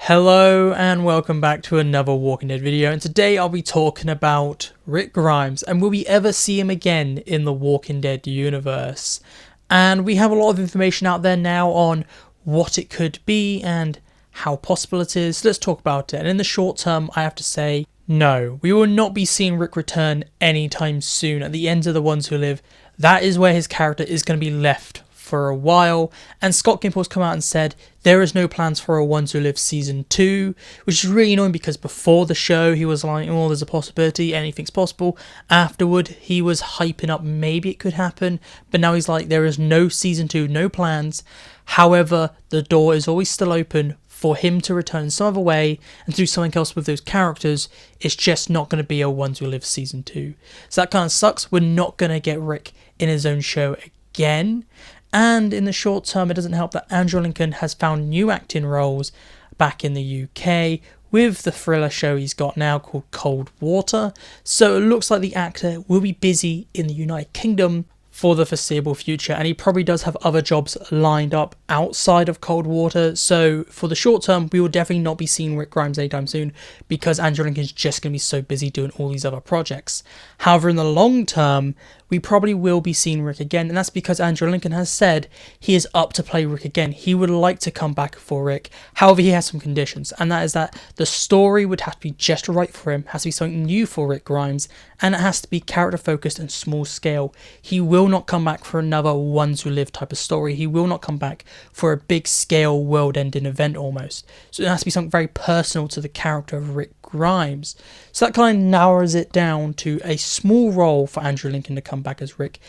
Hello and welcome back to another Walking Dead video, and today I'll be talking about Rick Grimes and will we ever see him again in the Walking Dead universe. And we have a lot of information out there now on what it could be and how possible it is. Let's talk about it. And in the short term, I have to say, no, we will not be seeing Rick return anytime soon. At the end of The Ones Who Live, that is where his character is going to be left for a while, and Scott Gimple's come out and said there is no plans for a Ones Who Live season 2, which is really annoying because before the show he was like, oh, there's a possibility, anything's possible. Afterward he was hyping up maybe it could happen, but now he's like, there is no season 2, no plans. However, the door is always still open for him to return in some other way and do something else with those characters. It's just not going to be a Ones Who Live season 2. So that kind of sucks. We're not going to get Rick in his own show again. And in the short term, it doesn't help that Andrew Lincoln has found new acting roles back in the UK with the thriller show he's got now called Cold Water. So it looks like the actor will be busy in the United Kingdom for the foreseeable future, and he probably does have other jobs lined up outside of Cold Water. So for the short term, we will definitely not be seeing Rick Grimes anytime soon because Andrew Lincoln's just going to be so busy doing all these other projects. However, in the long term, we probably will be seeing Rick again, and that's because Andrew Lincoln has said he is up to play Rick again. He would like to come back for Rick. However, he has some conditions, and that is that the story would have to be just right for him, has to be something new for Rick Grimes, and it has to be character focused and small scale. He will not come back for another Ones Who Live type of story. He will not come back for a big scale world ending event almost. So it has to be something very personal to the character of Rick Grimes. So that kind of narrows it down to a small role for Andrew Lincoln to come back as Rick.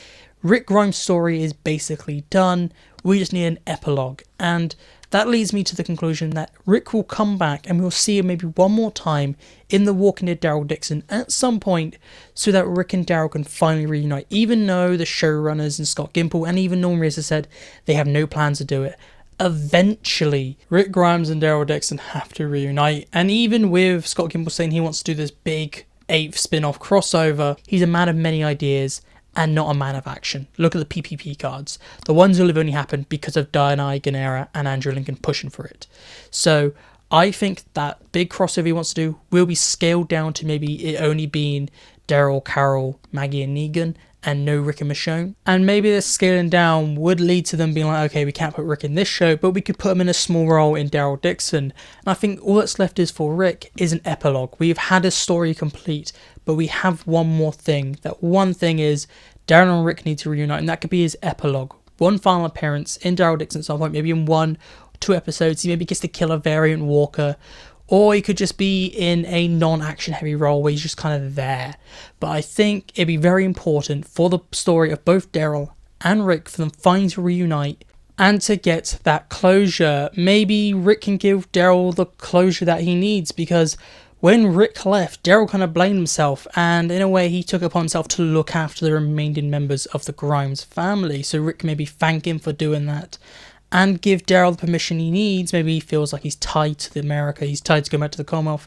Rick Grimes' story is basically done. We just need an epilogue, and that leads me to the conclusion that Rick will come back and we'll see him maybe one more time in The Walking Dead Daryl Dixon at some point so that Rick and Daryl can finally reunite, even though the showrunners and Scott Gimple and even Norm Reedus has said they have no plans to do it. Eventually, Rick Grimes and Daryl Dixon have to reunite, and even with Scott Gimple saying he wants to do this big 8th spin-off crossover, he's a man of many ideas and not a man of action. Look at the PPP cards. The Ones Who Live only happened because of Diana Guerrera and Andrew Lincoln pushing for it. So I think that big crossover he wants to do will be scaled down to maybe it only being Daryl, Carol, Maggie and Negan, and no Rick and Michonne. And maybe this scaling down would lead to them being like, okay, we can't put Rick in this show, but we could put him in a small role in Daryl Dixon. And I think all that's left is for Rick is an epilogue. We've had a story complete, but we have one more thing. That one thing is Daryl and Rick need to reunite, and that could be his epilogue. One final appearance in Daryl Dixon at some point, maybe in 1 or 2 episodes. He maybe gets to kill a variant Walker, or he could just be in a non-action heavy role where he's just kind of there. But I think it'd be very important for the story of both Daryl and Rick for them finally to reunite and to get that closure. Maybe Rick can give Daryl the closure that he needs, because when Rick left, Daryl kind of blamed himself, and in a way he took upon himself to look after the remaining members of the Grimes family. So Rick maybe thank him for doing that and give Daryl the permission he needs. Maybe he feels like he's tied to America, he's tied to go back to the Commonwealth,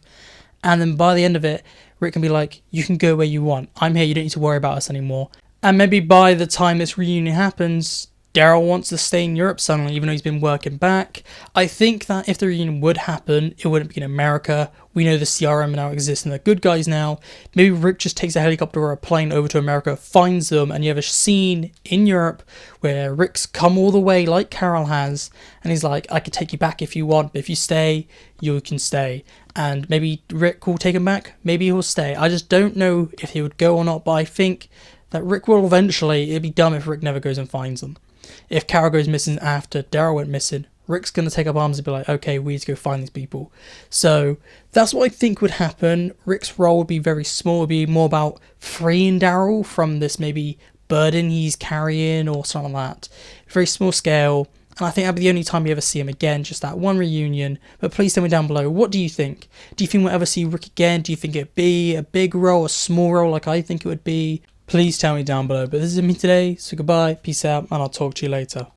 and then by the end of it, Rick can be like, you can go where you want, I'm here, you don't need to worry about us anymore. And maybe by the time this reunion happens, Daryl wants to stay in Europe suddenly, even though he's been working back. I think that if the reunion would happen, it wouldn't be in America. We know the CRM now exists and they're good guys now. Maybe Rick just takes a helicopter or a plane over to America, finds them, and you have a scene in Europe where Rick's come all the way like Carol has, and he's like, I could take you back if you want, but if you stay, you can stay. And maybe Rick will take him back, maybe he'll stay. I just don't know if he would go or not, but I think that Rick will eventually. It'd be dumb if Rick never goes and finds them. If Carol goes missing after Daryl went missing, Rick's going to take up arms and be like, okay, we need to go find these people. So that's what I think would happen. Rick's role would be very small. It would be more about freeing Daryl from this maybe burden he's carrying or something like that. Very small scale. And I think that'll be the only time you ever see him again, just that one reunion. But please tell me down below, what do you think? Do you think we'll ever see Rick again? Do you think it'd be a big role, a small role like I think it would be? Please tell me down below. But this is me today, so goodbye, peace out, and I'll talk to you later.